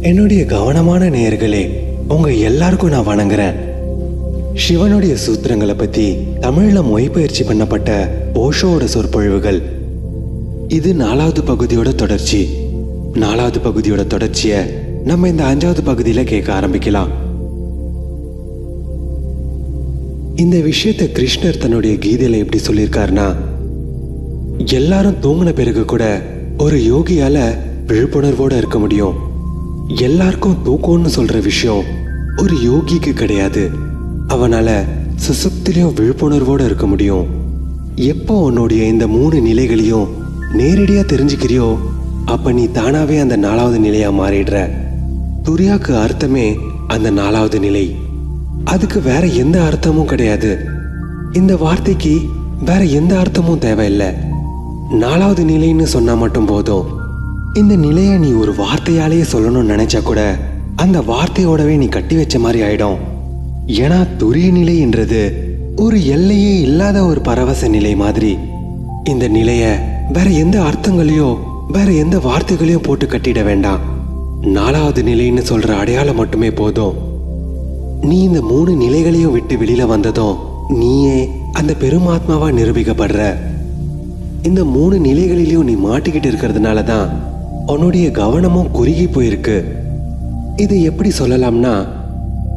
என்னுடைய கவனமான நேயர்களே, உங்க எல்லாருக்கும் நான் வணங்குறேன். சிவனுடைய சூத்திரங்களை பத்தி தமிழ்ல மொழிபெயர்ச்சி பண்ணப்பட்ட ஓஷோவோட சொற்பொழிவுகள். இது 4வது பகுதியோட தொடர்ச்சி. 4வது பகுதியோட தொடர்ச்சிய நம்ம இந்த 5வது பகுதியில கேட்க ஆரம்பிக்கலாம். இந்த விஷயத்தை கிருஷ்ணர் தன்னுடைய கீதையில எப்படி சொல்லியிருக்காருன்னா, எல்லாரும் தூங்கின பிறகு கூட ஒரு யோகியால விழிப்புணர்வோட இருக்க முடியும். எல்லாருக்கும் தூக்கம்னு சொல்ற விஷயம் ஒரு யோகிக்கு கிடையாது. அவனால சுசுப்திலையும் விழிப்புணர்வோட இருக்க முடியும். எப்போ உன்னுடைய இந்த 3 நிலைகளையும் நேரடியா தெரிஞ்சுக்கிறியோ, அப்ப நீ தானாவே அந்த 4வது நிலையா மாறிடுற. துரியாக்கு அர்த்தமே அந்த 4வது நிலை. அதுக்கு வேற எந்த அர்த்தமும் கிடையாது. இந்த வார்த்தைக்கு வேற எந்த அர்த்தமும் தேவையில்லை. 4வது நிலைன்னு சொன்னா மட்டும் போதும். இந்த நிலையை நீ ஒரு வார்த்தையாலேயே சொல்லணும்னு நினைச்சா கூட அந்த வார்த்தையோடவே நீ கட்டி வச்ச மாதிரி ஆயிடும். ஏன்னா துரிய நிலை என்றது ஒரு எல்லையே இல்லாத ஒரு பரவச நிலை மாதிரி. இந்த நிலைய வேற எந்த அர்த்தங்களையோ வேற எந்த வார்த்தைகளையும் போட்டு கட்டிட வேண்டாம். 4வது நிலைன்னு சொல்ற அடையாளம் மட்டுமே போதும். நீ இந்த 3 நிலைகளையும் விட்டு வெளியில வந்ததும் நீயே அந்த பெருமாத்மாவா நிரூபிக்கப்படுற. இந்த 3 நிலைகளிலையும் நீ மாட்டிக்கிட்டு இருக்கிறதுனால தான் உன்னுடைய கவனமும் குறுகி போயிருக்கு. இது எப்படி சொல்லலாம்னா,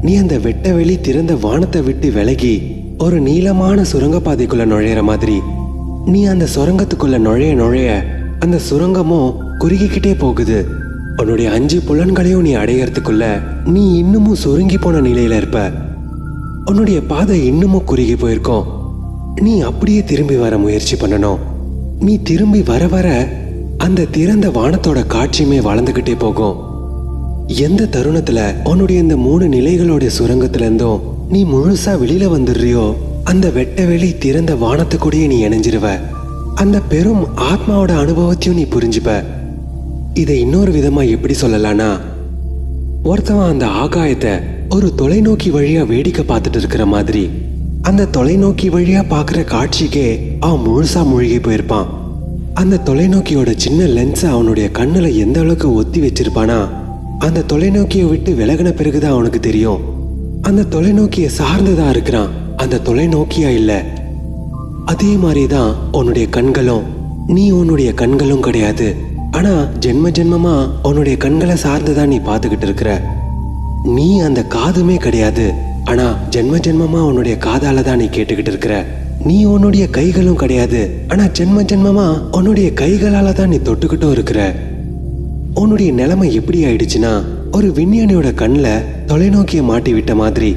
நீ அந்த வெட்ட வெளி திறந்த வானத்தை விட்டு விலகி ஒரு நீளமான சுரங்கப்பாதைக்குள்ள நுழையிற மாதிரி. நீ அந்த சுரங்கத்துக்குள்ள நுழைய அந்த சுரங்கமும் குறுகிக்கிட்டே போகுது. உன்னுடைய 5 புலன்களையும் நீ அடையறதுக்குள்ள நீ இன்னமும் சுருங்கி போன நிலையில இருப்ப. உன்னுடைய பாதை இன்னமும் குறுகி போயிருக்கும். நீ அப்படியே திரும்பி வர முயற்சி பண்ணணும். நீ திரும்பி வர வர அந்த திறந்த வானத்தோட காட்சியுமே வளர்ந்துகிட்டே போகும். எந்த தருணத்துல உன்னுடைய இந்த 3 நிலைகளோட சுரங்கத்துல இருந்தும் நீ முழுசா வெளியில வந்துடுறியோ, அந்த வெட்ட வெளி திறந்த வானத்துக்கூடயே நீ இணைஞ்சிருவ. அந்த பெரும் ஆத்மாவோட அனுபவத்தையும் நீ புரிஞ்சுப்ப. இதை இன்னொரு விதமா எப்படி சொல்லலாம்னா, ஒருத்தவன் அந்த ஆகாயத்தை ஒரு தொலைநோக்கி வழியா வேடிக்கை பார்த்துட்டு இருக்கிற மாதிரி. அந்த தொலைநோக்கி வழியா பார்க்குற காட்சிக்கே அவன் முழுசா மூழ்கி போயிருப்பான். அந்த தொலைநோக்கியோட சின்ன லென்ஸை அவனுடைய கண்ணுல எந்த அளவுக்கு ஒத்தி வச்சிருப்பானா, அந்த தொலைநோக்கியை விட்டு விலகின பிறகுதான் அவனுக்கு தெரியும் அந்த தொலைநோக்கியை சார்ந்துதான் இருக்கிறான், அந்த தொலைநோக்கியா இல்ல. அதே மாதிரிதான் உன்னுடைய கண்களும். நீ உன்னுடைய கண்களும் கிடையாது. ஆனா ஜென்ம ஜென்மமா உன்னுடைய கண்களை சார்ந்துதான் நீ பார்த்துக்கிட்டு இருக்கிற. நீ அந்த காதுமே கிடையாது. ஆனா ஜென்ம ஜென்மமா உன்னுடைய காதால தான் நீ கேட்டுக்கிட்டு இருக்கிற. நீ உன்னுடைய கைகளும் கிடையாது. ஆனா ஜென்ம ஜென்மமா உன்னுடைய கைகளால தான் நீ தொட்டுக்கிட்டும் இருக்கிற. உன்னுடைய நிலைமை எப்படி ஆயிடுச்சுன்னா, ஒரு விஞ்ஞானியோட கண்ணுல தொலைநோக்கிய மாட்டி விட்ட மாதிரி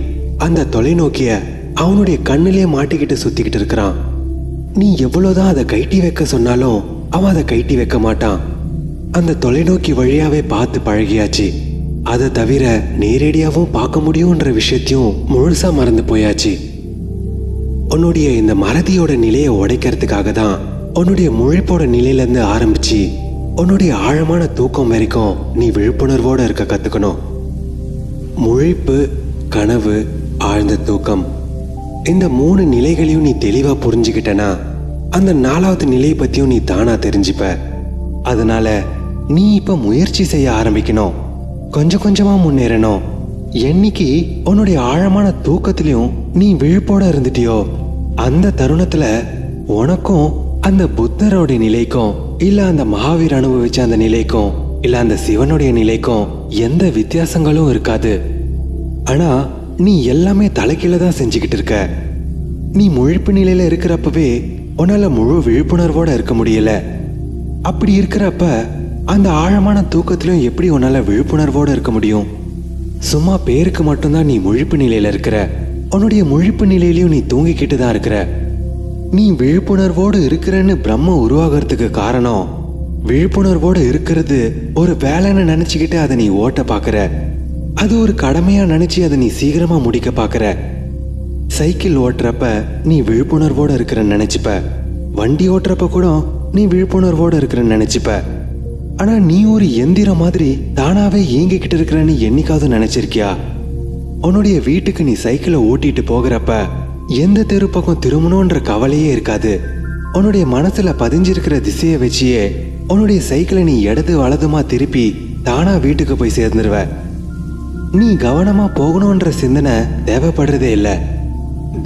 அந்த தொலைநோக்கிய அவனுடைய கண்ணிலே மாட்டிக்கிட்டு சுத்திக்கிட்டு இருக்கிறான். நீ எவ்வளவுதான் அதை கைட்டி வைக்க சொன்னாலும் அவன் அதை கைட்டி வைக்க மாட்டான். அந்த தொலைநோக்கி வழியாவே பார்த்து பழகியாச்சு. அதை தவிர நேரடியாகவும் பார்க்க முடியும்ன்ற விஷயத்தையும் முழுசா மறந்து போயாச்சு. உன்னுடைய இந்த மறதியோட நிலையை உடைக்கிறதுக்காக தான் உன்னுடைய முழிப்போட நிலையிலேருந்து ஆரம்பிச்சு உன்னுடைய ஆழமான தூக்கம் வரைக்கும் நீ விழிப்புணர்வோட இருக்க கத்துக்கணும். முழிப்பு, கனவு, ஆழ்ந்த தூக்கம், இந்த 3 நிலைகளையும் நீ தெளிவா புரிஞ்சுக்கிட்டனா அந்த 4வது நிலையை பத்தியும் நீ தானா தெரிஞ்சுப்ப. அதனால நீ இப்ப முயற்சி செய்ய ஆரம்பிக்கணும். கொஞ்சம் கொஞ்சமா முன்னேறணும். என்னைக்கு உன்னுடைய ஆழமான தூக்கத்திலையும் நீ விழிப்போட இருந்துட்டியோ, அந்த தருணத்துல உனக்கும் அந்த புத்தரோட நிலைக்கும் இல்ல அந்த மகாவீர் அனுபவிச்ச அந்த நிலைக்கும் இல்ல அந்த சிவனுடைய நிலைக்கும் எந்த வித்தியாசங்களும் இருக்காது. ஆனா நீ எல்லாமே தலைகீழ தான் செஞ்சுக்கிட்டு இருக்க. நீ முழிப்பு நிலையில இருக்கிறப்பவே உன்னால முழு விழிப்புணர்வோட இருக்க முடியல. அப்படி இருக்கிறப்ப அந்த ஆழமான தூக்கத்திலும் எப்படி உன்னால விழிப்புணர்வோட இருக்க முடியும்? சும்மா பேருக்கு மட்டும்தான் நீ முழிப்பு நிலையில இருக்கிற. உன்னுடைய முழிப்பு நிலையிலையும் நீ தூங்கிக்கிட்டு தான் இருக்கிற. நீ விழிப்புணர்வோடு இருக்கிறன்னு பிரம்ம உருவாகிறதுக்கு காரணம், விழிப்புணர்வோடு இருக்கிறது ஒரு வேலைன்னு நினைச்சுக்கிட்டு அதை நீ ஓட்ட பாக்குற. அது ஒரு கடமையா நினைச்சு அதை நீ சீக்கிரமா முடிக்க பாக்குற. சைக்கிள் ஓட்டுறப்ப நீ விழிப்புணர்வோட இருக்கிறன்னு நினைச்சுப்ப. வண்டி ஓட்டுறப்ப கூட நீ விழிப்புணர்வோட இருக்கிறன்னு நினைச்சுப்ப. ஆனா நீ ஒரு எந்திரம் மாதிரி தானாவே இயங்கிக்கிட்டு இருக்கிறன்னு என்னைக்காவது நினைச்சிருக்கியா? உன்னுடைய வீட்டுக்கு நீ சைக்கிளை ஓட்டிட்டு போகிறப்ப எந்த தெரு பக்கம் திரும்பணும்ன்ற கவலையே இருக்காது. உன்னுடைய மனசுல பதிஞ்சிருக்கிற திசையை வச்சியே உன்னுடைய சைக்கிளை நீ இடது வலதுமா திருப்பி தானா வீட்டுக்கு போய் சேர்ந்துருவ. நீ கவனமா போகணுன்ற சிந்தனை தேவைப்படுறதே இல்லை.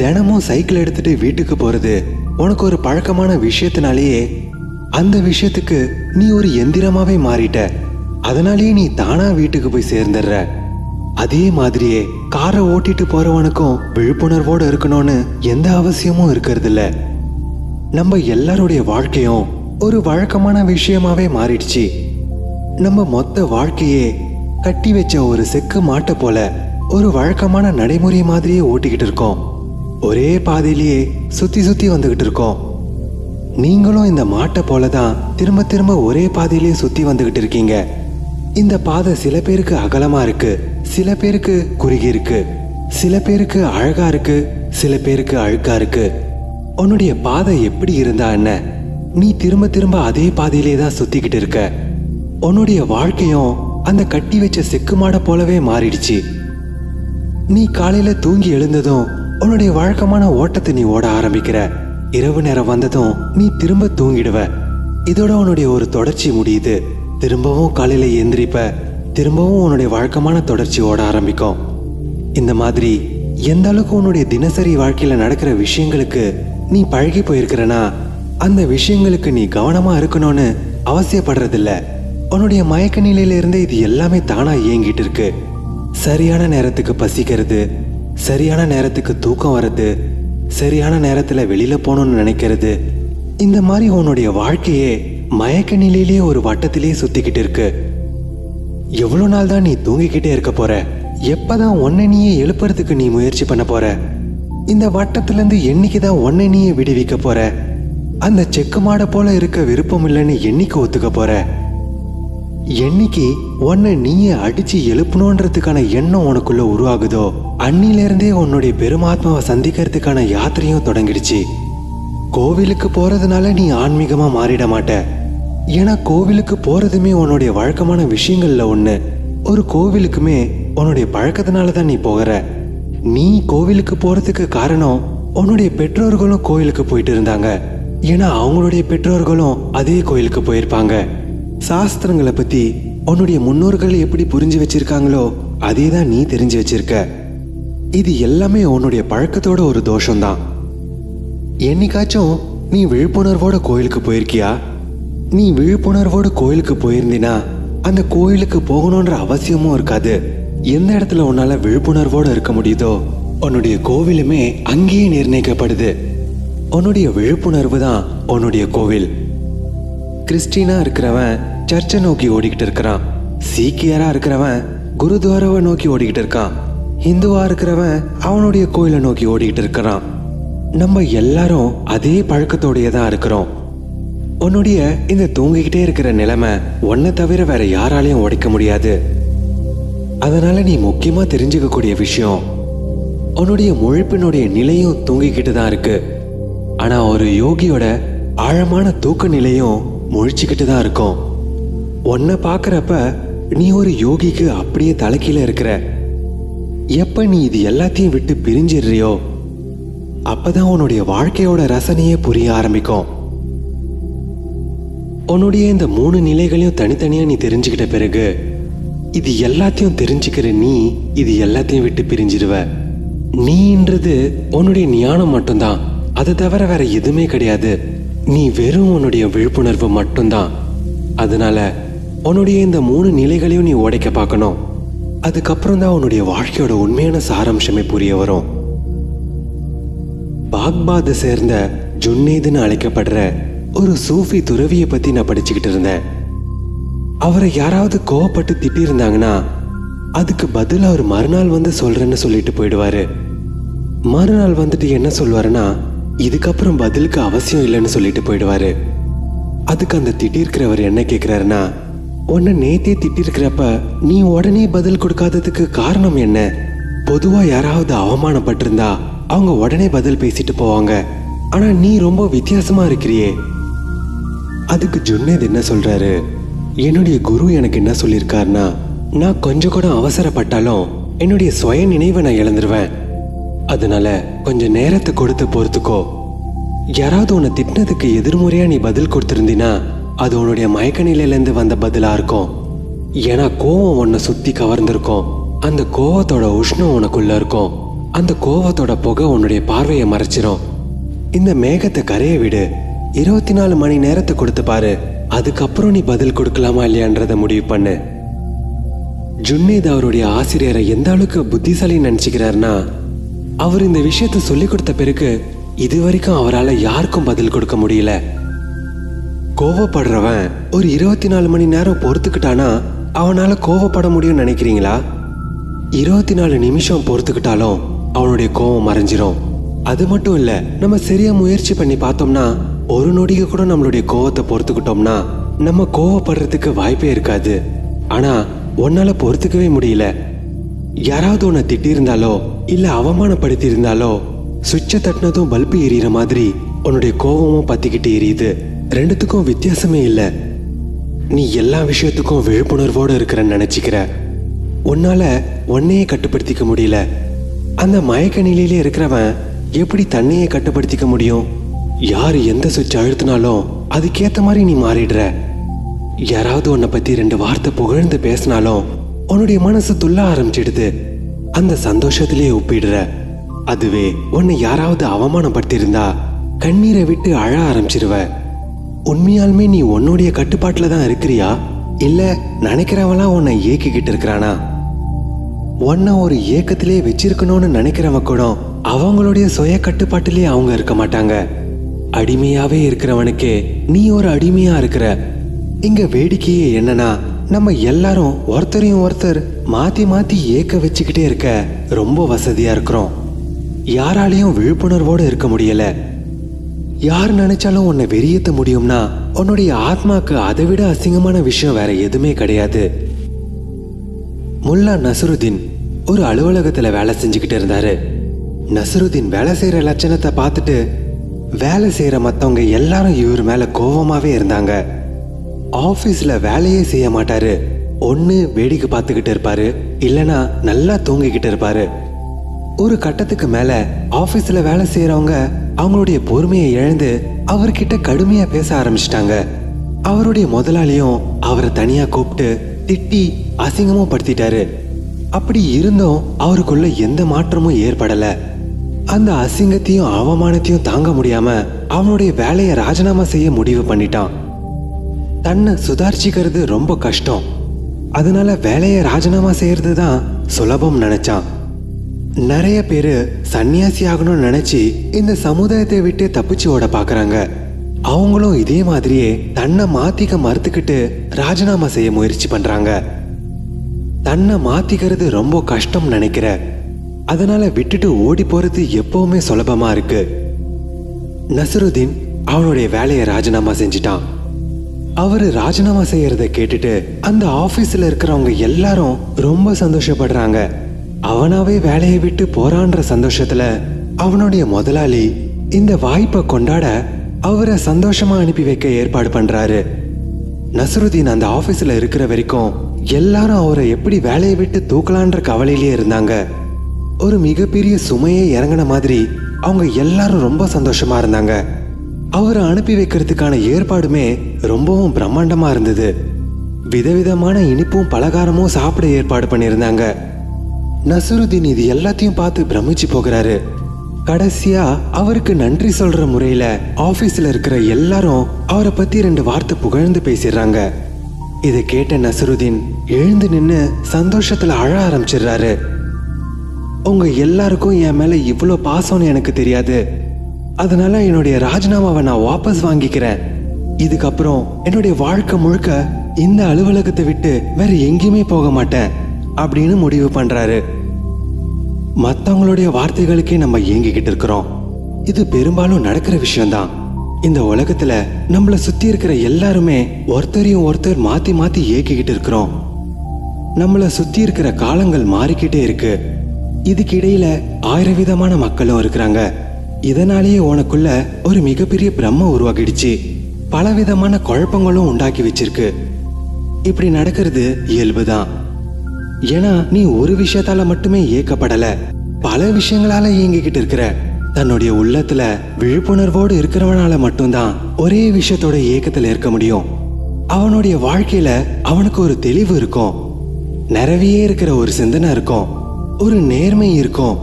தினமும் சைக்கிள் எடுத்துட்டு வீட்டுக்கு போறது உனக்கு ஒரு பழக்கமான விஷயத்தினாலேயே அந்த விஷயத்துக்கு நீ ஒரு எந்திரமாவே மாறிட்ட. அதனாலேயே நீ தானா வீட்டுக்கு போய் சேர்ந்துடுற. அதே மாதிரியே காரை ஓட்டிட்டு போறவனுக்கும் விழிப்புணர்வோடு இருக்கணும்னு எந்த அவசியமும் இருக்கிறது இல்ல. நம்ம எல்லாருடைய வாழ்க்கையும் ஒரு வழக்கமான விஷயமாவே மாறிடுச்சு. நம்ம மொத்த வாழ்க்கையே கட்டி வச்ச ஒரு செக்கு மாட்டை போல ஒரு வழக்கமான நடைமுறை மாதிரியே ஓட்டிக்கிட்டு இருக்கோம். ஒரே பாதையிலேயே சுத்தி சுத்தி வந்துகிட்டு இருக்கோம். நீங்களும் இந்த மாட்டை போலதான் திரும்ப திரும்ப ஒரே பாதையிலேயே சுத்தி வந்துகிட்டு இருக்கீங்க. இந்த பாதை சில பேருக்கு அகலமா இருக்கு, சில பேருக்கு குறுகி இருக்கு, சில பேருக்கு அழகா இருக்கு, சில பேருக்கு அழுக்கா இருக்கு. உன்னுடைய பாதை எப்படி இருந்தா என்ன, நீ திரும்ப திரும்ப அதே பாதையிலே தான் சுத்திக்கிட்டு இருக்க. உன்னுடைய வாழ்க்கையும் அந்த கட்டி வச்ச செக்கு மாடை போலவே மாறிடுச்சு. நீ காலையில தூங்கி எழுந்ததும் உன்னுடைய வழக்கமான ஓட்டத்தை நீ ஓட ஆரம்பிக்கிற. இரவு நேரம் வந்ததும் நீ திரும்ப தூங்கிடுவ. இதோட உன்னுடைய ஒரு தொடர்ச்சி முடியுது. திரும்பவும் காலையில எந்திரிப்ப, திரும்பவும் உன்னுடைய வழக்கமான தொடர்ச்சி ஓட ஆரம்பிக்கும். இந்த மாதிரி எந்த அளவுக்கு உன்னுடைய தினசரி வாழ்க்கையில நடக்கிற விஷயங்களுக்கு நீ பழகி போயிருக்கிறனா, அந்த விஷயங்களுக்கு நீ கவனமா இருக்கணும்னு அவசியப்படுறதில்ல. உன்னுடைய மயக்க நிலையில இருந்து இது எல்லாமே தானா இயங்கிட்டு இருக்கு. சரியான நேரத்துக்கு பசிக்கிறது, சரியான நேரத்துக்கு தூக்கம் வர்றது, சரியான நேரத்துல வெளியில போகணும்னு நினைக்கிறது, இந்த மாதிரி உன்னுடைய வாழ்க்கையே மயக்க நிலையிலேயே ஒரு வட்டத்திலேயே சுத்திக்கிட்டு இருக்கு. எவ்வளவு நாள் தான் நீ தூங்கிக்கிட்டே இருக்க போற? எப்பதான் உன்னை நீயே எழுப்புறதுக்கு நீ முயற்சி பண்ண போற? இந்த வட்டத்திலிருந்து என்னைக்குதான் உன்னை நீயே விடுவிக்க போற? அந்த செக்கு மாடை போல இருக்க விருப்பம் இல்லைன்னு என்னைக்கு ஒத்துக்க போற? என்னைக்கு உன்னை நீயே அடிச்சு எழுப்பணுன்றதுக்கான எண்ணம் உனக்குள்ள உருவாகுதோ அன்னில இருந்தே உன்னுடைய பெருமாத்மாவை சந்திக்கிறதுக்கான யாத்திரையும் தொடங்கிடுச்சு. கோவிலுக்கு போறதுனால நீ ஆன்மீகமா மாறிட மாட்ட. ஏன்னா கோவிலுக்கு போறதுமே உன்னுடைய வழக்கமான விஷயங்கள்ல ஒண்ணு. ஒரு கோவிலுக்குமே உன்னுடைய பழக்கத்தினால தான் நீ போகிற. நீ கோவிலுக்கு போறதுக்கு காரணம் உன்னுடைய பெற்றோர்களும் கோவிலுக்கு போயிட்டு இருந்தாங்க. ஏன்னா அவங்களுடைய பெற்றோர்களும் அதே கோயிலுக்கு போயிருப்பாங்க. சாஸ்திரங்களை பத்தி உன்னுடைய முன்னோர்கள் எப்படி புரிஞ்சு வச்சிருக்காங்களோ அதே தான் நீ தெரிஞ்சு வச்சிருக்க. இது எல்லாமே உன்னுடைய பழக்கத்தோட ஒரு தோஷம்தான். என்னைக்காச்சும் நீ விழிப்புணர்வோட கோயிலுக்கு போயிருக்கியா? நீ விழிப்புணர்வோட கோயிலுக்கு போயிருந்தினா அந்த கோயிலுக்கு போகணுன்ற அவசியமும் இருக்காது. எந்த இடத்துல உன்னால விழிப்புணர்வோட இருக்க முடியுதோ உன்னுடைய கோவிலுமே அங்கேயே நிர்ணயிக்கப்படுது. உன்னுடைய விழிப்புணர்வு தான் உன்னுடைய கோவில். கிறிஸ்டினா இருக்கிறவன் சர்ச்சை நோக்கி ஓடிக்கிட்டு இருக்கிறான். சீக்கியரா இருக்கிறவன் குருத்வாராவை நோக்கி ஓடிக்கிட்டு இருக்கான். ஹிந்துவா இருக்கிறவன் அவனுடைய கோயிலை நோக்கி ஓடிக்கிட்டு இருக்கிறான். நம்ம எல்லாரும் அதே பழக்கத்தோடையே தான் இருக்கிறோம். உன்னுடைய இந்த தூங்கிக்கிட்டே இருக்கிற நிலைமை உன்னை தவிர வேற யாராலையும் உடைக்க முடியாது. அதனால நீ முக்கியமா தெரிஞ்சுக்கக்கூடிய விஷயம், உன்னுடைய முழிப்பினுடைய நிலையும் தூங்கிக்கிட்டு தான் இருக்கு. ஆனா ஒரு யோகியோட ஆழமான தூக்க நிலையும் முழிச்சுக்கிட்டு தான் இருக்கும். உன்னை பார்க்கறப்ப நீ ஒரு யோகிக்கு அப்படியே தலைக்கீழ இருக்கிற. எப்ப நீ இது எல்லாத்தையும் விட்டு பிரிஞ்சிடுறியோ அப்பதான் உன்னுடைய வாழ்க்கையோட ரசனையே புரிய ஆரம்பிக்கும். உன்னுடைய இந்த 3 நிலைகளையும் தனித்தனியா நீ தெரிஞ்சுக்கிட்ட பிறகு இது எல்லாத்தையும் தெரிஞ்சுக்கிற நீ இது எல்லாத்தையும் விட்டு பிரிஞ்சிடுவ. நீன்றது உன்னுடைய ஞானம் மட்டும்தான், அதை தவிர வேற எதுவுமே கிடையாது. நீ வெறும் உன்னுடைய விழிப்புணர்வு மட்டும்தான். அதனால உன்னுடைய இந்த 3 நிலைகளையும் நீ உடைக்க பார்க்கணும். அதுக்கப்புறம் தான் உன்னுடைய வாழ்க்கையோட உண்மையான சாராம்சமே புரிய வரும். பாக்பாத்தை சேர்ந்த ஜுன்னேதுன்னு அழைக்கப்படுற ஒரு சூஃபி துறவியை பத்தி நான் படிச்சுக்கிட்டு இருந்தேன். அவரை யாராவது கோவப்பட்டு திட்டிருந்தாங்கன்னா அதுக்கு பதில் அவர் மறுநாள் வந்து சொல்றேன்னு சொல்லிட்டு போயிடுவாரு. மறுநாள் வந்துட்டு என்ன சொல்வாருன்னா இதுக்கப்புறம் பதிலுக்கு அவசியம் இல்லைன்னு சொல்லிட்டு போயிடுவாரு. அதுக்கு அந்த திட்டிருக்கிறவர் என்ன கேட்கிறாருன்னா, உன்னை நேத்தே திட்டிருக்கிறப்ப நீ உடனே பதில் கொடுக்காததுக்கு காரணம் என்ன? பொதுவா யாராவது அவமானப்பட்டிருந்தா அவங்க உடனே பதில் பேசிட்டு போவாங்க. ஆனா நீ ரொம்ப வித்தியாசமா இருக்கிறியே. அதுக்கு ஜுன்னேத் என்ன சொல்றாரு, என்னுடைய குரு எனக்கு என்ன சொல்லியிருக்காருன்னா, நான் கொஞ்சம் கூட அவசரப்பட்டாலும் என்னுடைய சுய நினைவை நான் இழந்துருவேன். அதனால கொஞ்சம் நேரத்தை கொடுத்து பொறுத்துக்கோ. யாராவது உன்னை திட்டினதுக்கு எதிர்முறையா நீ பதில் கொடுத்திருந்தீனா அது உன்னுடைய மயக்க நிலையிலேருந்து வந்த பதிலா இருக்கும். ஏன்னா கோவம் உன்னை சுத்தி கவர்ந்திருக்கும். அந்த கோவத்தோட உஷ்ணம் உனக்குள்ள இருக்கும். அந்த கோவத்தோட புகை உன்னுடைய பார்வையை மறைச்சிரும். இந்த மேகத்தை கரைய விடு. 24 மணி நேரத்தை கொடுத்து பாரு. அதுக்கப்புறம் நீ பதில் கொடுக்கலாமா இல்லையான்றத முடிவு பண்ணு. ஜுன்னேத் அவருடைய ஆசிரியரை எந்த அளவுக்கு புத்திசாலி நினைச்சுக்கிறாருன்னா, அவர் இந்த விஷயத்த சொல்லி கொடுத்த பிறகு இது வரைக்கும் அவரால் யாருக்கும் பதில் கொடுக்க முடியல. கோவப்படுறவன் ஒரு 24 மணி நேரம் பொறுத்துக்கிட்டானா அவனால கோவப்பட முடியும்னு நினைக்கிறீங்களா? 24 நிமிஷம் பொறுத்துக்கிட்டாலும் அவனுடைய கோவம் மறைஞ்சிரும். அது மட்டும் இல்ல, நம்ம சரியா முயற்சி பண்ணி பார்த்தோம்னா ஒரு நொடிக்கு கூட நம்மளுடைய கோவத்தை பொறுத்துக்கிட்டோம்னா நம்ம கோவப்படுறதுக்கு வாய்ப்பே இருக்காது. ஆனா உன்னால பொறுத்துக்கவே முடியல. யாராவது உன்னை திட்டிருந்தாலோ இல்ல அவமானப்படுத்தி இருந்தாலோ சுவிட்சை தட்டினதும் பல்பு எரியிற மாதிரி உன்னுடைய கோவமும் பத்திக்கிட்டு எரியுது. ரெண்டுத்துக்கும் வித்தியாசமே இல்லை. நீ எல்லா விஷயத்துக்கும் விழிப்புணர்வோடு இருக்கிறன்னு நினைச்சுக்கிற. உன்னால உன்னையே கட்டுப்படுத்திக்க முடியல. அந்த மயக்க நிலையிலே இருக்கிறவன் எப்படி தன்னையே கட்டுப்படுத்திக்க முடியும்? யாரு எந்த சுவிட்ச் அழுத்தினாலும் அதுக்கேத்த மாதிரி நீ மாறிடுற. யாராவது உன்னை பத்தி 2 வார்த்தை புகழ்ந்து பேசினாலும் உன்னுடைய மனசு துள்ள ஆரம்பிச்சிடுது. அந்த சந்தோஷத்திலேயே ஒப்பிடுற. அதுவே உன்னை யாராவது அவமானப்படுத்தியிருந்தா கண்ணீரை விட்டு அழ ஆரம்பிச்சிருவ. உண்மையாலுமே நீ உன்னுடைய கட்டுப்பாட்டுல தான் இருக்கிறியா இல்ல நினைக்கிறவெல்லாம் உன்னை ஏக்கிக்கிட்டு இருக்கிறானா? உன்னை ஒரு ஏக்கத்திலே வச்சிருக்கணும்னு நினைக்கிறவன் கூட அவங்களுடைய சுய கட்டுப்பாட்டிலே அவங்க இருக்க மாட்டாங்க. அடிமையாவே இருக்கிறவனுக்கே நீ ஒரு அடிமையா இருக்கிற. இங்க வேடிக்கையே என்னன்னா, நம்ம எல்லாரும் ஒருத்தரையும் ஒருத்தர் மாத்தி மாத்தி ஏக்க வச்சுக்கிட்டே இருக்க ரொம்ப வசதியா இருக்கிறோம். யாராலையும் விழிப்புணர்வோடு இருக்க முடியல. யார் நினைச்சாலும் உன்னை வெறியேற்ற முடியும்னா உன்னுடைய ஆத்மாக்கு அதை விட அசிங்கமான விஷயம் வேற எதுவுமே கிடையாது. முல்லா நசருதீன் ஒரு அலுவலகத்துல வேலை செஞ்சுக்கிட்டு இருந்தாரு. நசருதீன் வேலை செய்யற லட்சணத்தை பார்த்துட்டு வேலை செய்யற மத்தவங்க எல்லாரும் இவர் மேல கோவமாவே இருந்தாங்க. ஆபீஸ்ல வேலையே செய்ய மாட்டாரு. ஒண்ணு வேடிக்கை பார்த்துக்கிட்டு இருப்பாரு, இல்லனா நல்லா தூங்கிக்கிட்டு இருப்பாரு. ஒரு கட்டத்துக்கு மேல ஆபீஸ்ல வேலை செய்யறவங்க அவங்களுடைய பொறுமையை இழந்து அவர்கிட்ட கடுமையா பேச ஆரம்பிச்சிட்டாங்க. அவருடைய முதலாளியும் அவரை தனியா கூப்பிட்டு திட்டி அசிங்கமும் படுத்திட்டாரு. அப்படி இருந்தும் அவருக்குள்ள எந்த மாற்றமும் ஏற்படல. அந்த அசிங்கத்தையும் அவமானத்தையும் தாங்க முடியாம அவனுடைய வேலையை ராஜினாமா செய்ய முடிவு பண்ணிட்டான். தன்னை சுதாரிச்சுக்கிறது ரொம்ப கஷ்டம், அதனால வேலையை ராஜினாமா செய்யறது தான் சுலபம் நினைச்சான். நிறைய பேரு சன்னியாசி ஆகணும்னு நினைச்சு இந்த சமுதாயத்தை விட்டு தப்பிச்சு ஓட பாக்குறாங்க. அவங்களும் இதே மாதிரியே தன்னை மாத்திக்க மறுத்துக்கிட்டு ராஜினாமா செய்ய முயற்சி பண்றாங்க. தன்னை மாத்திக்கிறது ரொம்ப கஷ்டம் நினைக்கிற, அதனால விட்டுட்டு ஓடி போறது எப்பவுமே சுலபமா இருக்கு. நசருதீன் அவனுடைய வேலையை ராஜினாமா செஞ்சிட்டான். அவரு ராஜினாமா செய்யறத கேட்டுட்டு அந்த ஆபீஸ்ல இருக்கிறவங்க எல்லாரும் ரொம்ப சந்தோஷப்படுறாங்க. அவனாவே வேலையை விட்டு போறான்ற சந்தோஷத்துல அவனுடைய முதலாளி இந்த வாய்ப்பை கொண்டாட அவரை சந்தோஷமா அனுப்பி வைக்க ஏற்பாடு பண்றாரு. நசருதீன் அந்த ஆபீஸ்ல இருக்கிற வரைக்கும் எல்லாரும் அவரை எப்படி வேலையை விட்டு தூக்கலான்ற கவலையிலேயே இருந்தாங்க. ஒரு மிகப்பெரிய சுமையே இறங்கின மாதிரி அவங்க எல்லாரும் ரொம்ப சந்தோஷமா இருந்தாங்க. அவரை அனுப்பி வைக்கிறதுக்கான ஏற்பாடுமே ரொம்பவும் பிரம்மாண்டமா இருந்தது. விதவிதமான இனிப்பும் பலகாரமும் சாப்பிட ஏற்பாடு பண்ணியிருந்தாங்க. நசருதீன் இது எல்லாத்தையும் பார்த்து பிரமிச்சு போகிறாரு. கடைசியா அவருக்கு நன்றி சொல்ற முறையில ஆபீஸ்ல இருக்கிற எல்லாரும் அவரை பத்தி 2 வார்த்தை புகழ்ந்து பேசிடுறாங்க. இதை கேட்ட நசருதீன் எழுந்து நின்னு சந்தோஷத்துல அழ ஆரம்பிச்சிடுறாரு. உங்க எல்லாருக்கும் என் மேல இவ்வளோ பாசம்னு எனக்கு தெரியாது, அதனால என்னுடைய ராஜினாமாவை நான் வாபஸ் வாங்கிக்கிறேன். இதுக்கப்புறம் என்னுடைய வாழ்க்கை முழுக்க இந்த அலுவலகத்தை விட்டு வேற எங்கேயுமே போக மாட்டேன் அப்படின்னு முடிவு பண்றாரு. மற்றவங்களுடைய வார்த்தைகளுக்கே நம்ம ஏங்கிக்கிட்டு இருக்கிறோம். இது பெரும்பாலும் நடக்கிற விஷயம்தான். இந்த உலகத்துல நம்மளை சுத்தி இருக்கிற எல்லாருமே ஒருத்தரையும் ஒருத்தர் மாத்தி மாத்தி ஏக்கிக்கிட்டு இருக்கிறோம். நம்மளை சுத்தி இருக்கிற காலங்கள் மாறிக்கிட்டே இருக்கு. இதுக்கு இடையில 1000 விதமான மக்களும் இருக்கிறாங்க. இதனாலேயே உனக்குள்ள ஒரு மிகப்பெரிய பிரம்ம உருவாகிடுச்சு. பல விதமான குழப்பங்களும் உண்டாக்கி வச்சிருக்கு. இப்படி நடக்கிறது இயல்புதான். ஏன்னா நீ ஒரு விஷயத்தால மட்டுமே ஏக்கப்படல, பல விஷயங்களால இயங்கிக்கிட்டு இருக்கிற. தன்னுடைய உள்ளத்துல விழிப்புணர்வோடு இருக்கிறவனால மட்டும்தான் ஒரே விஷயத்தோட ஏக்கத்துல இருக்க முடியும். அவனுடைய வாழ்க்கையில அவனுக்கு ஒரு தெளிவு இருக்கும், நிறைவே இருக்கிற ஒரு சிந்தனை இருக்கும், ஒரு நேர்மை இருக்கும்,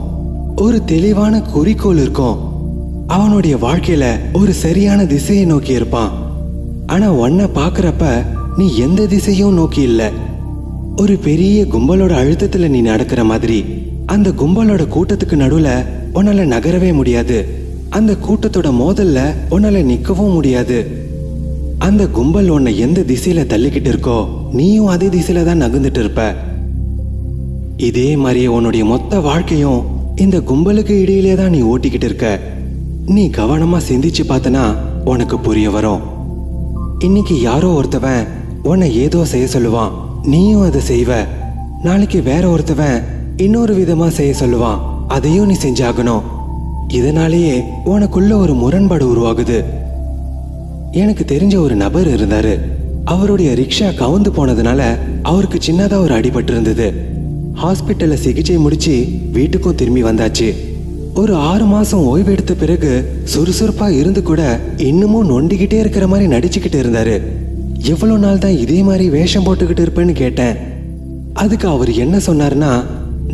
ஒரு தெளிவான குறிக்கோள் இருக்கும். அவனுடைய வாழ்க்கையில ஒரு சரியான திசையை நோக்கி இருப்பான். ஆனா உன்னை பாக்குறப்ப நீ எந்த திசையும் நோக்கி இல்ல. ஒரு பெரிய கும்பலோட அழுத்தத்துல நீ நடக்கிற மாதிரி. அந்த கும்பலோட கூட்டத்துக்கு நடுவுல உன்னால நகரவே முடியாது. அந்த கூட்டத்தோட மோதல்ல உன்னால நிக்கவும் முடியாது. அந்த கும்பல் உன்னை எந்த திசையில தள்ளிக்கிட்டு இருக்கோ நீயும் அதே திசையில தான் நகர்ந்துட்டு இருப்ப. இதே மாதிரியே உன்னுடைய மொத்த வாழ்க்கையும் இந்த கும்பலுக்கு இடையிலே தான் நீ ஓட்டிக்கிட்டு இருக்க. நீ கவனமா சிந்திச்சு பார்த்தனா உனக்கு புரிய வரும். இன்னைக்கு யாரோ ஒருத்தவன் உன்னை ஏதோ செய்ய சொல்லுவான், நீயும் அதை செய்வ. நாளைக்கு வேற ஒருத்தவன் இன்னொரு விதமா செய்ய சொல்லுவான், அதையும் நீ செஞ்சாகணும். இதனாலேயே உனக்குள்ள ஒரு முரண்பாடு உருவாகுது. எனக்கு தெரிஞ்ச ஒரு நபர் இருந்தாரு. அவருடைய ரிக்ஷா கவுந்து போனதுனால அவருக்கு சின்னதா ஒரு அடிபட்டு இருந்தது. ஹாஸ்பிட்டல்ல சிகிச்சை முடிச்சு வீட்டுக்கும் திரும்பி வந்தாச்சு. ஒரு 6 மாசம் ஓய்வு எடுத்த பிறகு சுறுசுறுப்பா இருந்து கூட இன்னமும் நொண்டிக்கிட்டே இருக்கிற மாதிரி நடிச்சுக்கிட்டு இருந்தாரு. எவ்வளவு நாள் தான் இதே மாதிரி வேஷம் போட்டுக்கிட்டு இருப்பேன்னு கேட்டேன். அதுக்கு அவர் என்ன சொன்னாருன்னா,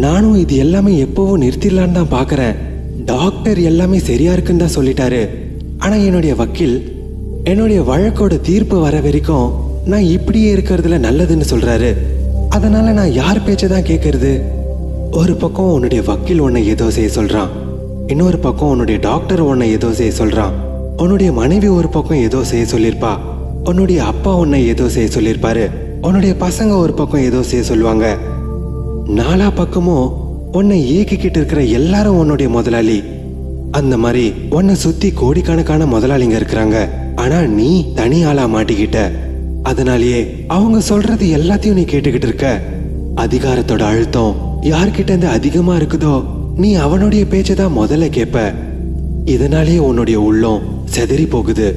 நானும் இது எல்லாமே எப்பவும் நிறுத்திடலான்னு தான் பாக்குறேன். டாக்டர் எல்லாமே சரியா இருக்குன்னு தான் சொல்லிட்டாரு. ஆனா என்னுடைய வக்கீல் என்னுடைய வழக்கோட தீர்ப்பு வர வரைக்கும் நான் இப்படியே இருக்கிறதுல நல்லதுன்னு சொல்றாரு. அதனால நான் யார் பேச்சை தான் கேட்கறது? ஒரு பக்கம் உன்னுடைய வக்கீல் உன்னை ஏதோ செய்ய சொல்றான், இன்னொரு பக்கம் உன்னுடைய டாக்டர் உன்னை ஏதோ செய்ய சொல்றான், உன்னுடைய மனைவி ஒரு பக்கம் ஏதோ செய்ய சொல்லியிருப்பா, உன்னுடைய அப்பா உன்னை ஏதோ செய்ய சொல்லியிருப்பாரு, உன்னுடைய பசங்க ஒரு பக்கம் ஏதோ செய்ய சொல்லுவாங்க. நாலா பக்கமும் உன்னை இயக்கிக்கிட்டு இருக்கிற எல்லாரும் உன்னுடைய முதலாளி. அந்த மாதிரி உன்னை சுத்தி கோடிக்கணக்கான முதலாளிங்க இருக்கிறாங்க. ஆனா நீ தனி ஆளா மாட்டிக்கிட்ட. அதனாலேயே அவங்க சொல்றது எல்லாத்தையும் நீ கேட்டுக்கிட்டு இருக்க. அதிகாரத்தோட அழுத்தம் யார்கிட்ட இருந்து அதிகமா இருக்குதோ நீ அவனுடைய பேச்சை தான் முதல்ல கேட்ப. இதனாலேயே உன்னுடைய உள்ளம் செதறி போகுது,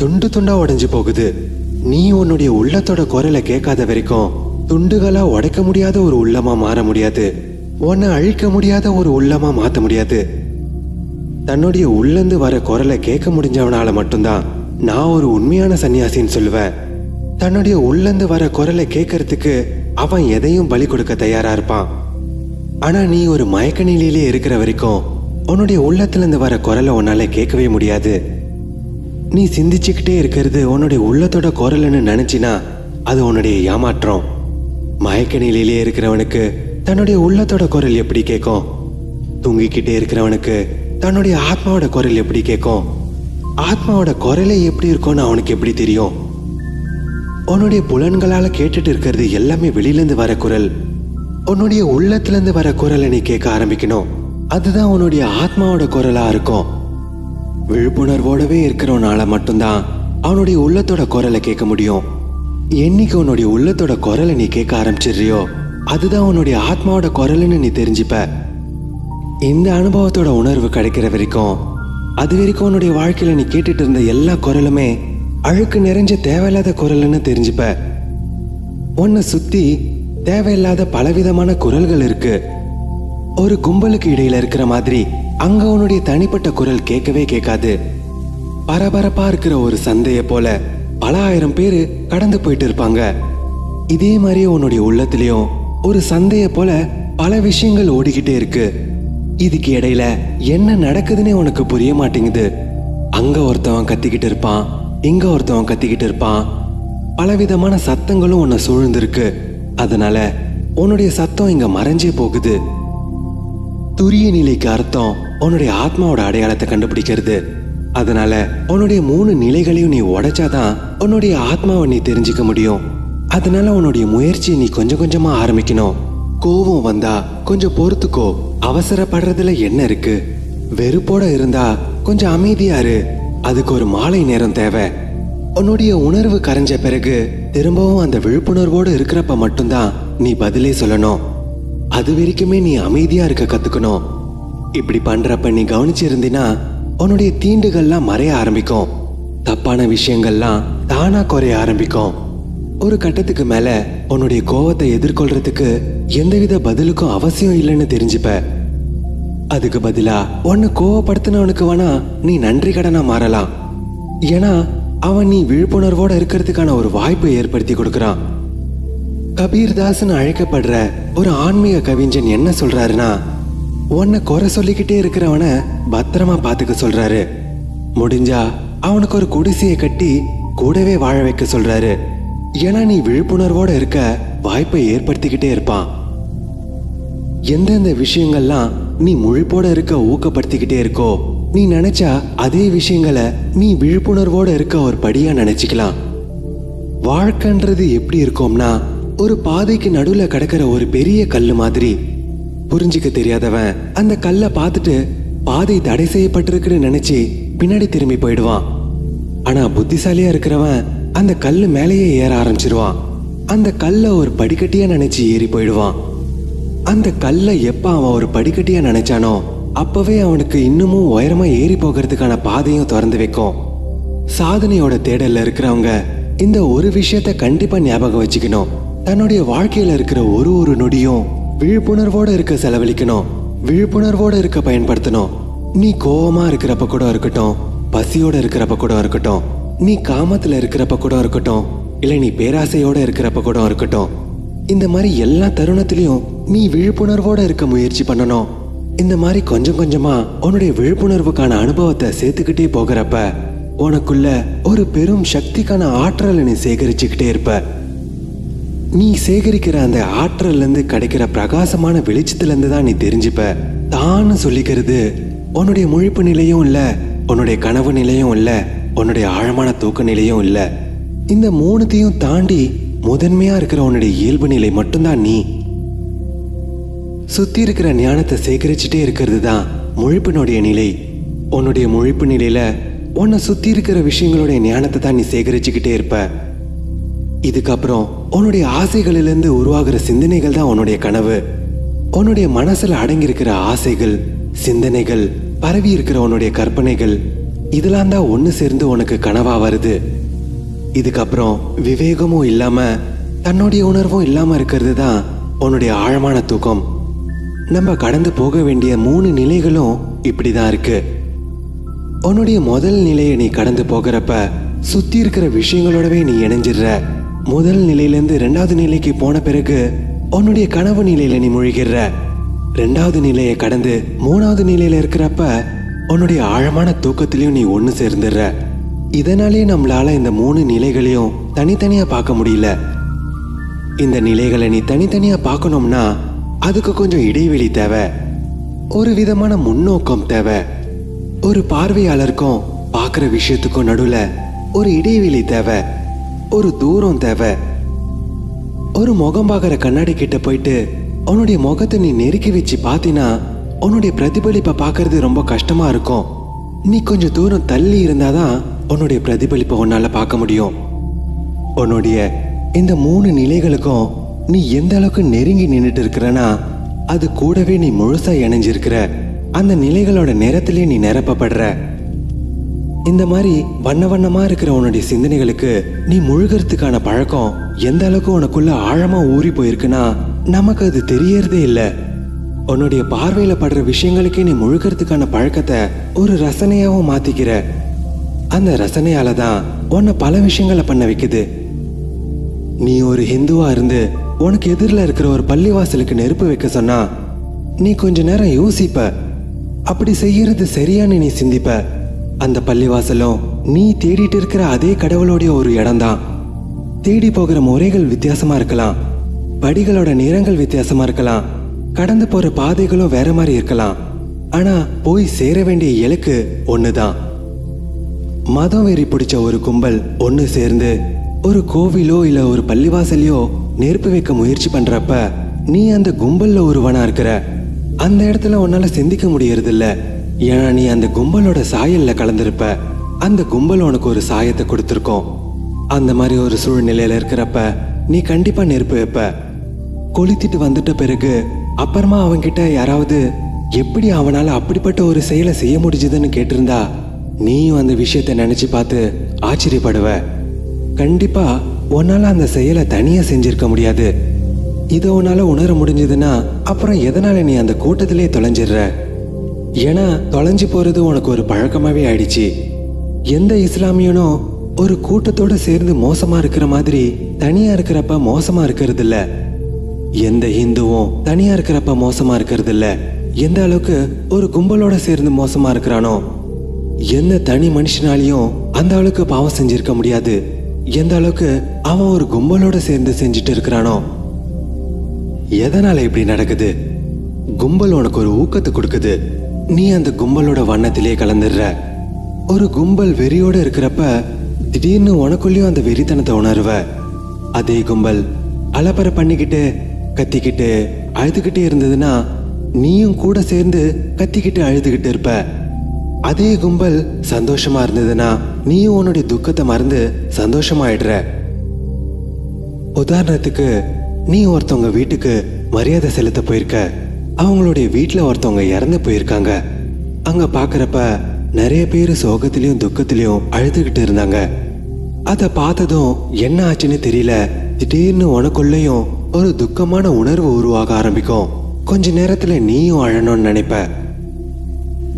துண்டு துண்டா உடைஞ்சு போகுது. நீ உன்னுடைய உள்ளத்தோட குரலை கேட்காத வரைக்கும் துண்டுகளா உடைக்க முடியாத ஒரு உள்ளமா மாற முடியாது, உன்னை அழிக்க முடியாத ஒரு உள்ளமா மாத்த முடியாது. தன்னுடைய உள்ளந்து வர குரலை கேட்க முடிஞ்சவனால மட்டும்தான் நான் ஒரு உண்மையான சன்னியாசின்னு சொல்லுவேன். தன்னுடைய உள்ளந்து வர குரலை கேட்கறதுக்கு அவன் எதையும் பலி கொடுக்க தயாரா இருப்பான். ஆனா நீ ஒரு மயக்க நிலையிலே இருக்கிற வரைக்கும் உன்னுடைய உள்ளத்துல இருந்து வர குரலை உன்னால கேட்கவே முடியாது. நீ சிந்திச்சுக்கிட்டே இருக்கிறது உன்னுடைய உள்ளத்தோட குரல்னு நினைச்சினா அது உன்னுடைய ஏமாற்றம். மயக்க நிலையிலே இருக்கிறவனுக்கு தன்னுடைய உள்ளத்தோட குரல் எப்படி கேட்கும்? தூங்கிக்கிட்டே இருக்கிறவனுக்கு தன்னுடைய ஆத்மாவோட குரல் எப்படி கேட்கும்? ஆத்மாவோட குரலே எப்படி இருக்கும்னு அவனுக்கு எப்படி தெரியும்? உன்னுடைய புலன்களால கேட்டுட்டு இருக்கிறது எல்லாமே வெளியிலேருந்து வர குரல். உன்னுடைய உள்ளத்திலிருந்து வர குரலை நீ கேட்க ஆரம்பிக்கணும். அதுதான் உன்னுடைய ஆத்மாவோட குரலா இருக்கும். விழிப்புணர்வோடவே இருக்கிறவனால மட்டும்தான் அவனுடைய உள்ளத்தோட குரலை கேட்க முடியும். என்னைக்கு உன்னுடைய உள்ளத்தோட குரலை நீ கேட்க ஆரம்பிச்சிடுறியோ அதுதான் உன்னுடைய ஆத்மாவோட குரல்னு நீ தெரிஞ்சுப்ப. இந்த அனுபவத்தோட உணர்வு கிடைக்கிற வரைக்கும் அது வரைக்கும் உன்னுடைய வாழ்க்கையில நீ கேட்டுட்டு இருந்த எல்லா குரலுமே அழுக்கு நிறைஞ்ச தேவையில்லாத குரல்னு தெரிஞ்சுப்ப. உன்னை சுத்தி தேவையில்லாத பலவிதமான குரல்கள் இருக்கு. ஒரு கும்பலுக்கு இடையில இருக்கிற மாதிரி அங்க உன்னுடைய தனிப்பட்ட குரல் கேட்கவே கேட்காது. பரபரப்பா இருக்கிற ஒரு சந்தையை போல பல ஆயிரம் பேரு கடந்து போயிட்டு இருப்பாங்க. இதே மாதிரியே உன்னுடைய உள்ளத்திலையும் ஒரு சந்தையை போல பல விஷயங்கள் ஓடிக்கிட்டே இருக்கு. இதுக்கு இடையில என்ன நடக்குதுன்னே உனக்கு புரிய மாட்டேங்குது. அங்க ஒருத்தவன் கத்திக்கிட்டு இருப்பான், இங்க ஒருத்தவன் கத்திக்கிட்டு இருப்பான். பலவிதமான சத்தங்களும் உன்னை சூழ்ந்திருக்கு. அதனால உன்னுடைய சத்தம் இங்க மறைஞ்சே போகுது. துரிய நிலைக்கு அர்த்தம் உன்னுடைய ஆத்மாவோட அடையாளத்தை கண்டுபிடிக்கிறது. அதனால உன்னுடைய 3 நிலைகளையும் நீ உடைச்சாதான் உன்னுடைய ஆத்மாவை நீ தெரிஞ்சுக்க முடியும். அதனால உன்னுடைய முயற்சியை நீ கொஞ்சம் கொஞ்சமா ஆரம்பிக்கணும். கோபம் வந்தா கொஞ்சம் பொறுத்துக்கோ, அவசரப்படுறதுல என்ன இருக்கு? வெறுப்போட இருந்தா கொஞ்சம் அமைதியாரு, அதுக்கு ஒரு மாலை நேரம் தேவை. உன்னுடைய உணர்வு கரைஞ்ச பிறகு திரும்பவும் அந்த விழிப்புணர்வோடு இருக்கிறப்ப மட்டும்தான் நீ பதிலே சொல்லணும். அது வரைக்குமே நீ அமைதியா இருக்க கத்துக்கணும். இப்படி பண்றப்ப நீ கவனிச்சிருந்தீனா உன்னுடைய தீண்டுகள்லாம் மறைய ஆரம்பிக்கும். தப்பான விஷயங்கள்லாம் தானா குறைய ஆரம்பிக்கும். ஒரு கட்டத்துக்கு மேல உன்னுடைய கோவத்தை எதிர்கொள்றதுக்கு எந்தவித பதிலுக்கும் அவசியம் இல்லைன்னு தெரிஞ்சுப்ப. அதுக்கு பதிலா உன்னை கோவப்படுத்தினவனுக்கு வேணா நீ நன்றி கடனா மாறலாம். ஏன்னா அவன் நீ விழிப்புணர்வோட இருக்கிறதுக்கான ஒரு வாய்ப்பை ஏற்படுத்தி கொடுக்கறான். கபீர்தாஸ்னு அழைக்கப்படுற ஒரு ஆன்மீக கவிஞன் என்ன சொல்றாருன்னா, உன்னை குறை சொல்லிக்கிட்டே இருக்கிறவன பத்திரமா பாத்துக்க சொல்றாரு. முடிஞ்சா அவனுக்கு ஒரு குடிசையை கட்டி கூடவே வாழ வைக்க சொல்றாரு. ஏன்னா நீ விழிப்புணர்வோட இருக்க வாய்ப்பை ஏற்படுத்திக்கிட்டே இருப்பான். எந்தெந்த விஷயங்கள்லாம் நீ முழிப்போட இருக்க ஊக்கப்படுத்திக்கிட்டே இருக்கோ, நீ நினைச்சா அதே விஷயங்களை நீ விழிப்புணர்வோட இருக்க ஒரு படியா நினைச்சுக்கலாம். வாழ்க்கைன்றது எப்படி இருக்கும்னா, ஒரு பாதைக்கு நடுவுல கிடக்கிற ஒரு பெரிய கல்லு மாதிரி. புரிஞ்சுக்க தெரியாதவன் அந்த கல்லை பார்த்துட்டு பாதை தடை செய்யப்பட்டிருக்குன்னு நினைச்சு பின்னாடி திரும்பி போயிடுவான். ஆனா புத்திசாலியா இருக்கிறவன் அந்த கல்லு மேலேயே ஏற ஆரம்பிச்சிருவான். அந்த கல்லை ஒரு படிக்கட்டியா நினைச்சு ஏறி போயிடுவான். அந்த கல்லை எப்ப அவன் ஒரு படிக்கட்டியா நினைச்சானோ அப்பவே அவனுக்கு இன்னமும் உயரமா ஏறி போகிறதுக்கான பாதையும் திறந்து வைக்கும். சாதனையோட தேடல்ல இருக்கிறவங்க இந்த ஒரு விஷயத்த கண்டிப்பா ஞாபகம் வச்சுக்கணும். தன்னுடைய வாழ்க்கையில இருக்கிற ஒரு நொடியும் விழிப்புணர்வோட இருக்க செலவழிக்கணும், விழிப்புணர்வோட இருக்க பயன்படுத்தணும். நீ கோவமா இருக்கிறப்ப கூட இருக்கட்டும், பசியோட இருக்கிறப்ப கூட இருக்கட்டும், நீ காமத்துல இருக்கிறப்ப கூட இருக்கட்டும், இல்ல நீ பேராசையோட இருக்கிறப்ப கூட இருக்கட்டும், இந்த மாதிரி எல்லா தருணத்திலையும் நீ விழிப்புணர்வோட இருக்க முயற்சி பண்ணணும். இந்த மாதிரி கொஞ்சம் கொஞ்சமா உன்னுடைய விழிப்புணர்வுக்கான அனுபவத்தை சேர்த்துக்கிட்டே போகிறப்ப உனக்குள்ள ஒரு பெரும் சக்திக்கான ஆற்றலை நீ சேகரிச்சுக்கிட்டே இருப்ப. நீ சேகரிக்கிற அந்த ஆற்றல்ல இருந்து கிடைக்கிற பிரகாசமான வெளிச்சத்துல இருந்து தான் நீ தெரிஞ்சுப்ப. தான்னு சொல்லிக்கிறது உன்னுடைய முழிப்பு நிலையும் இல்ல, உன்னுடைய கனவு நிலையும் இல்ல, உன்னுடைய ஆழமான தூக்க நிலையும் இல்ல. இந்த மூணுத்தையும் தாண்டி முதன்மையா இருக்கிற உன்னுடைய இயல்பு நிலை மட்டும்தான் நீ. சுத்தி இருக்கிற ஞானத்தை சேகரிச்சுட்டே இருக்கிறது தான் முழிப்பினுடைய நிலை. உன்னுடைய முழிப்பு நிலையில உன்னை சுத்தி இருக்கிற விஷயங்களுடைய ஞானத்தை தான் நீ சேகரிச்சுக்கிட்டே இருப்ப. இதுக்கப்புறம் உன்னுடைய ஆசைகளிலிருந்து உருவாகிற சிந்தனைகள் தான் உன்னுடைய கனவு. உன்னுடைய மனசுல அடங்கி இருக்கிற ஆசைகள், சிந்தனைகள், பரவி இருக்கிற உன்னுடைய கற்பனைகள், இதெல்லாம் தான் ஒன்று சேர்ந்து உனக்கு கனவா வருது. இதுக்கப்புறம் விவேகமும் இல்லாம தன்னுடைய உணர்வும் இல்லாம இருக்கிறது தான் உன்னுடைய ஆழமான தூக்கம். நம்ம கடந்து போக வேண்டிய 3 நிலைகளும் இப்படிதான் இருக்கு. உன்னுடைய முதல் நிலையை நீ கடந்து போகிறப்ப சுத்தி இருக்கிற விஷயங்களோடவே நீ இணைஞ்சிடுற. முதல் நிலையிலேருந்து 2வது நிலைக்கு போன பிறகு உன்னுடைய கனவு நிலையில நீ மூழ்கிடுற. 2வது நிலையை கடந்து 3வது நிலையில இருக்கிறப்ப உன்னுடைய ஆழமான தூக்கத்திலையும் நீ ஒன்று சேர்ந்துடுற. இதனாலே நம்மளால இந்த 3 நிலைகளையும் தனித்தனியா பார்க்க முடியல. இந்த நிலைகளை நீ தனித்தனியா பார்க்கணும்னா அதுக்கு கொஞ்சம் இடைவெளி தேவை, ஒரு விதமான முன்னோக்கம் தேவை. ஒரு பார்வையாளருக்கும் பார்க்குற விஷயத்துக்கும் நடுவுல ஒரு இடைவெளி தேவை, ஒரு தூரம் தேவை. ஒரு முகம் பார்க்குற கண்ணாடி கிட்ட போயிட்டு உன்னுடைய முகத்தை நீ நெருக்கி வச்சு பார்த்தினா உன்னுடைய பிரதிபலிப்பை பார்க்கறது ரொம்ப கஷ்டமா இருக்கும். நீ கொஞ்சம் தூரம் தள்ளி இருந்தாதான் உன்னுடைய பிரதிபலிப்பை உன்னால பார்க்க முடியும். உன்னுடைய இந்த 3 நிலைகளுக்கும் நீ எந்த அளவுக்கு நெருங்கி நின்றுட்டு இருக்கிறனா அது கூடவே நீ முழுசா இணைஞ்சிருக்கிற. அந்த நிலைகளோட நேரத்திலே நீ நிரப்பப்படுற. இந்த மாதிரி வண்ண வண்ணமா இருக்கிற உன்னுடைய சிந்தனைகளுக்கு நீ முழுகிறதுக்கான பழக்கம் எந்த அளவுக்கு உனக்குள்ள ஆழமா ஊறி போயிருக்குன்னா நமக்கு அது தெரியறதே இல்லை. உன்னுடைய பார்வையில படுற விஷயங்களுக்கே நீ முழுகிறதுக்கான பழக்கத்தை ஒரு ரசனையாவும் மாத்திக்கிற. அந்த ரசனையால தான் உன்னை பல விஷயங்களை பண்ண வைக்குது. நீ ஒரு ஹிந்துவா இருந்து உனக்கு எதிரில் இருக்கிற ஒரு பள்ளிவாசலுக்கு நெருப்பு வைக்க சொன்னா நீ கொஞ்ச நேரம் யோசிப்ப. அப்படி செய்யறது சரியானு நீ சிந்திப்ப. அந்த பள்ளிவாசலும் நீ தேடிட்டு இருக்கிற அதே கடவுளுடைய ஒரு இடம்தான். தேடி போகிற முறைகள் வித்தியாசமா இருக்கலாம், படிகளோட நிறங்கள் வித்தியாசமா இருக்கலாம், கடந்து போற பாதைகளும் வேற மாதிரி இருக்கலாம். ஆனா போய் சேர வேண்டிய இலக்கு ஒண்ணுதான். மதம் வெறி பிடிச்ச ஒரு கும்பல் ஒன்று சேர்ந்து ஒரு கோவிலோ இல்ல ஒரு பள்ளிவாசலையோ நெருப்பு வைக்க முயற்சி பண்றப்ப நீ அந்த கும்பல்ல ஒருவனா இருக்கிற. அந்த இடத்துல உன்னால சிந்திக்க முடியறது இல்ல. ஏன்னா நீ அந்த கும்பலோட சாயல்ல கலந்திருப்ப. அந்த கும்பல் உனக்கு ஒரு சாயத்தை கொடுத்துருக்கோம். அந்த மாதிரி ஒரு சூழ்நிலையில இருக்கிறப்ப நீ கண்டிப்பா நெருப்பு வைப்ப. கொளுத்திட்டு வந்துட்ட பிறகு அப்புறமா அவன்கிட்ட யாராவது எப்படி அவனால அப்படிப்பட்ட ஒரு செயலை செய்ய முடிஞ்சதுன்னு கேட்டிருந்தா நீயும் அந்த விஷயத்தை நினைச்சு பார்த்து ஆச்சரியப்படுவ. கண்டிப்பா உன்னால அந்த செயலை தனியா செஞ்சிருக்க முடியாது. இதை உன்னால உணர முடிஞ்சதுன்னா அப்புறம் எதனால நீ அந்த கூட்டத்திலே தொலைஞ்சிடுற? ஏன்னா தொலைஞ்சு போறது உனக்கு ஒரு பழக்கமாவே ஆயிடுச்சு. எந்த இஸ்லாமியனும் ஒரு கூட்டத்தோட சேர்ந்து மோசமா இருக்கிற மாதிரி தனியா இருக்கிறப்ப மோசமா இருக்கிறது இல்ல. எந்த ஹிந்துவும் தனியா இருக்கிறப்ப மோசமா இருக்கிறது இல்ல. எந்த அளவுக்கு ஒரு கும்பலோட சேர்ந்து மோசமா இருக்கிறானோ, எந்த தனி மனுஷனாலையும் அந்த அளவுக்கு பாவம் செஞ்சிருக்க முடியாது. எந்த அளவுக்கு அவன் ஒரு கும்பலோட சேர்ந்து செஞ்சுட்டு இருக்கிறானோ. எதனால இப்படி நடக்குது? கும்பல் உனக்கு ஒரு ஊக்கத்தை கொடுக்குது. நீ அந்த கும்பலோட வண்ணத்திலே கலந்துடுற. ஒரு கும்பல் வெறியோட இருக்கிறப்ப திடீர்னு உனக்குள்ளேயும் அந்த வெறித்தனத்தை உணர்வ. அதே கும்பல் அலப்பறை பண்ணிக்கிட்டு கத்திக்கிட்டு அழுதுகிட்டே இருந்ததுன்னா நீயும் கூட சேர்ந்து கத்திக்கிட்டு அழுதுகிட்டு இருப்ப. அதே கும்பல் சந்தோஷமா இருந்ததுன்னா நீயும் உன்னுடைய துக்கத்தை மறந்து சந்தோஷமாயிடுற. உதாரணத்துக்கு, நீ ஒருத்தவங்க வீட்டுக்கு மரியாதை செலுத்த போயிருக்க. அவங்களுடைய வீட்டுல ஒருத்தவங்க இறந்து போயிருக்காங்க. அங்க பாக்குறப்ப நிறைய பேர் சோகத்திலையும் துக்கத்திலையும் அழுதுகிட்டு இருந்தாங்க. அத பார்த்ததும் என்ன ஆச்சுன்னு தெரியல, திடீர்னு உனக்குள்ளேயும் ஒரு துக்கமான உணர்வு உருவாக ஆரம்பிக்கும். கொஞ்ச நேரத்துல நீயும் அழணும்னு நினைப்ப.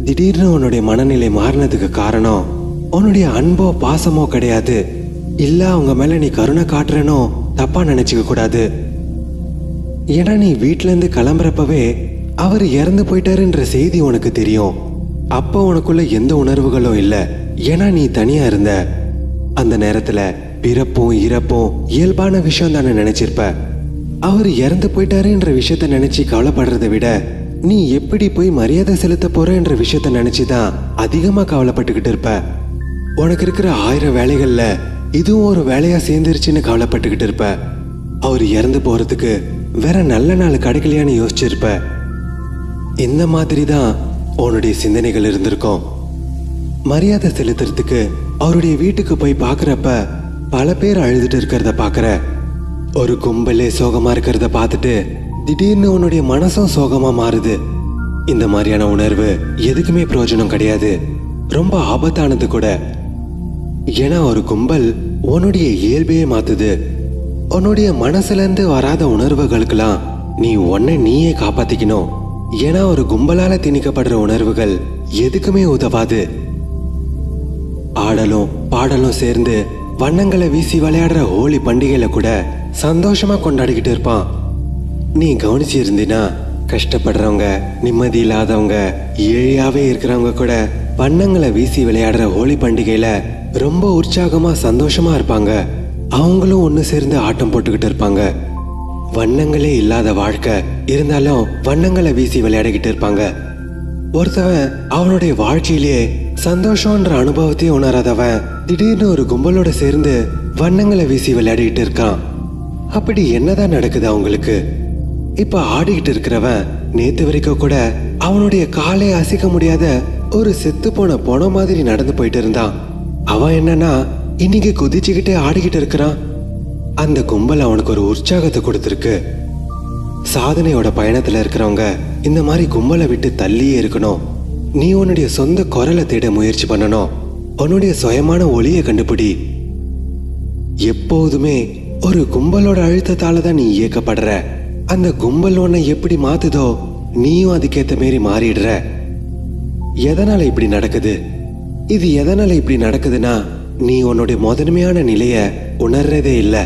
திடீர்னு உன்னுடைய மனநிலை மாறினதுக்கு காரணம் உன்னுடைய அன்போ பாசமோ கிடையாது. இல்ல அவங்க மேல நீ கருணை காட்டுறனோ தப்பா நினைச்சுக்க கூடாது. ஏன்னா நீ வீட்டுல இருந்து கிளம்புறப்பவே அவர் இறந்து போயிட்டாருன்ற செய்தி உனக்கு தெரியும். அப்போ உனக்குள்ள எந்த உணர்வுகளும் இல்ல. ஏன்னா நீ தனியா இருந்த. அந்த நேரத்துல பிறப்பும் இறப்பும் இயல்பான விஷயம் தானே நினைச்சிருப்ப. அவர் இறந்து போயிட்டாருன்ற விஷயத்த நினைச்சு கவலைப்படுறதை விட நீ எப்படி போய் மரியாதை செலுத்த போறன்ற விஷயத்த நினைச்சுதான் அதிகமா கவலைப்பட்டுக்கிட்டு இருப்ப. உனக்கு இருக்கிற 1000 வேலைகள்ல இதுவும் ஒரு வேலையா சேர்ந்துருச்சுன்னு கவலைப்பட்டுக்கிட்டு இருப்ப. அவர் இறந்து போறதுக்கு வேற நல்ல நாள் கிடைக்கலையான்னு யோசிச்சிருப்ப. இந்த மாதிரி தான் உன்னுடைய சிந்தனைகள் இருந்திருக்கும். மரியாதை செலுத்துறதுக்கு அவருடைய வீட்டுக்கு போய் பாக்குறப்ப பல பேர் அழுதுட்டு இருக்கிறத பாக்குற. ஒரு கும்பலே சோகமா இருக்கிறத பார்த்துட்டு திடீர்னு உன்னுடைய மனசும் சோகமா மாறுது. இந்த மாதிரியான உணர்வு எதுக்குமே பிரயோஜனம் கிடையாது, ரொம்ப ஆபத்தானது கூட. ஏன்னா ஒரு கும்பல் உன்னுடைய இயல்பையே மாத்துது. உன்னுடைய மனசுல இருந்து வராத உணர்வுகளுக்கெல்லாம் நீ உன்னை நீயே காப்பாத்திக்கணும். ஏன்னா ஒரு கும்பலால திணிக்கப்படுற உணர்வுகள் எதுக்குமே உதவாது. ஆடலும் பாடலும் சேர்ந்து வண்ணங்களை வீசி விளையாடுற ஹோலி பண்டிகையில கூட சந்தோஷமா கொண்டாடிக்கிட்டு இருப்பான். நீ கவனிச்சு இருந்தினா கஷ்டப்படுறவங்க, நிம்மதி இல்லாதவங்க, ஏழையாவே இருக்கிறவங்க கூட வண்ணங்களை வீசி விளையாடுற ஹோலி பண்டிகையில ரொம்ப உற்சாகமா சந்தோஷமா இருப்பாங்க. அவங்களும் ஒண்ணு சேர்ந்து ஆட்டம் போட்டுக்கிட்டு இருப்பாங்க. வண்ணங்களே இல்லாத வாழ்க்கை இருந்தாலும் வண்ணங்களை வீசி விளையாடிக்கிட்டு இருப்பாங்க. ஒருத்தவன் அவனுடைய வாழ்க்கையிலேயே சந்தோஷம்ன்ற அனுபவத்தையே உணராதவன் திடீர்னு ஒரு கும்பலோட சேர்ந்து வண்ணங்களை வீசி விளையாடிக்கிட்டு இருக்கான். அப்படி என்னதான் நடக்குது அவங்களுக்கு? இப்ப ஆடிக்கிட்டு இருக்கிறவன் நேத்து வரைக்கும் கூட அவனுடைய காலை அசைக்க முடியாத ஒரு செத்து போன பொணம் மாதிரி நடந்து போயிட்டு இருந்தான். அவன் என்னன்னா இன்னைக்கு குதிச்சுக்கிட்டே ஆடிக்கிட்டு இருக்கிறான். அந்த கும்பல் அவனுக்கு ஒரு உற்சாகத்தை கொடுத்துருக்கு. சாதனையோட பயணத்துல இருக்கிறவங்க இந்த மாதிரி கும்பலை விட்டு தள்ளியே இருக்கணும். நீ உன்னுடைய சொந்த குரலை தேட முயற்சி பண்ணணும். உன்னுடைய சுயமான ஒளியை கண்டுபிடி. எப்போதுமே ஒரு கும்பலோட அழுத்தத்தால தான் நீ இயக்கப்படுற. அந்த கும்பல் உன்னை எப்படி மாத்துதோ நீயும் அதுக்கேத்த மாரி மாறிடுற. எதனால இப்படி நடக்குது? இது எதனால இப்படி நடக்குதுன்னா நீ உன்னுடைய முதன்மையான நிலைய உணர்றதே இல்ல.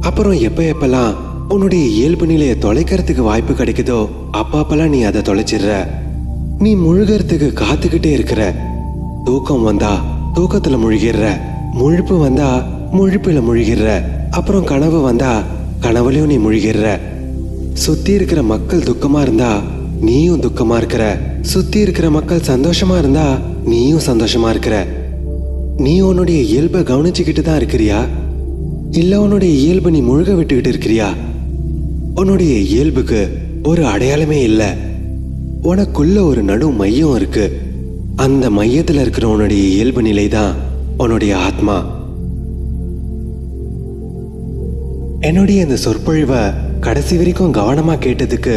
அப்புறம் எப்பெல்லாம் உன்னுடைய இயல்பு நிலையை தொலைக்கிறதுக்கு வாய்ப்பு கிடைக்குதோ அப்பப்பெல்லாம் நீ அதை தொலைச்சிடுற. நீ முழுகிறதுக்கு காத்துக்கிட்டே இருக்கிற. தூக்கம் வந்தா தூக்கத்துல முழுகிடுற. முழிப்பு வந்தா முழிப்புல முழுகிடுற. அப்புறம் கனவு வந்தா கனவுலயும் நீ முழுகிடுற. சுத்தி இருக்கிற மக்கள் துக்கமா இருந்தா நீயும் துக்கமா இருக்கிற. சுத்தி இருக்கிற மக்கள் சந்தோஷமா இருந்தா நீயும் சந்தோஷமா இருக்கிற. நீ உன்னுடைய இயல்பை கவனிச்சுக்கிட்டு தான் இருக்கிறியா, இல்ல உன்னுடைய இயல்பை நீ முழுக விட்டுக்கிட்டு இருக்கிறியா? உன்னுடைய இயல்புக்கு ஒரு அடையாளமே இல்லை. உனக்குள்ள ஒரு நடு மையம் இருக்கு. அந்த மையத்துல இருக்கிற உன்னுடைய இயல்பு நிலை தான் உன்னுடைய ஆத்மா. என்னுடைய இந்த சொற்பொழிவை கடைசி வரைக்கும் கவனமா கேட்டதுக்கு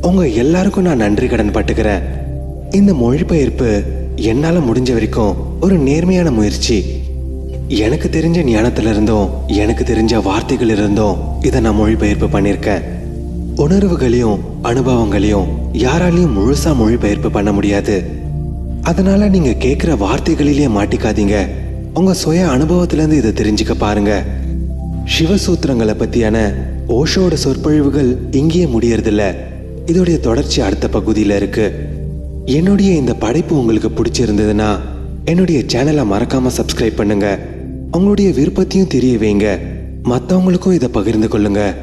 உங்க எல்லாருக்கும் நான் நன்றி கடன் பட்டுக்கிறேன். இந்த மொழிபெயர்ப்பு என்னால முடிஞ்ச வரைக்கும் ஒரு நேர்மையான முயற்சி. எனக்கு தெரிஞ்ச ஞானத்துல இருந்தும் எனக்கு தெரிஞ்ச வார்த்தைகள் இருந்தும் இதை நான் மொழிபெயர்ப்பு பண்ணியிருக்கேன். உணர்வுகளையும் அனுபவங்களையும் யாராலையும் முழுசா மொழிபெயர்ப்பு பண்ண முடியாது. அதனால நீங்க கேட்கிற வார்த்தைகளிலேயே மாட்டிக்காதீங்க. உங்க சுய அனுபவத்திலேருந்து இதை தெரிஞ்சுக்க பாருங்க. சிவசூத்திரங்களை பத்தியான ஓஷோட சொற்பொழிவுகள் இங்கேயே முடியறதில்ல. இதோடைய தொடர்ச்சி அடுத்த பகுதியில் இருக்கு. என்னுடைய இந்த படைப்பு உங்களுக்கு பிடிச்சிருந்ததுன்னா என்னுடைய சேனலை மறக்காம சப்ஸ்கிரைப் பண்ணுங்க. உங்களுடைய விருப்பத்தையும் தெரிய வைங்க. மற்றவங்களுக்கும் இதை பகிர்ந்து கொள்ளுங்க.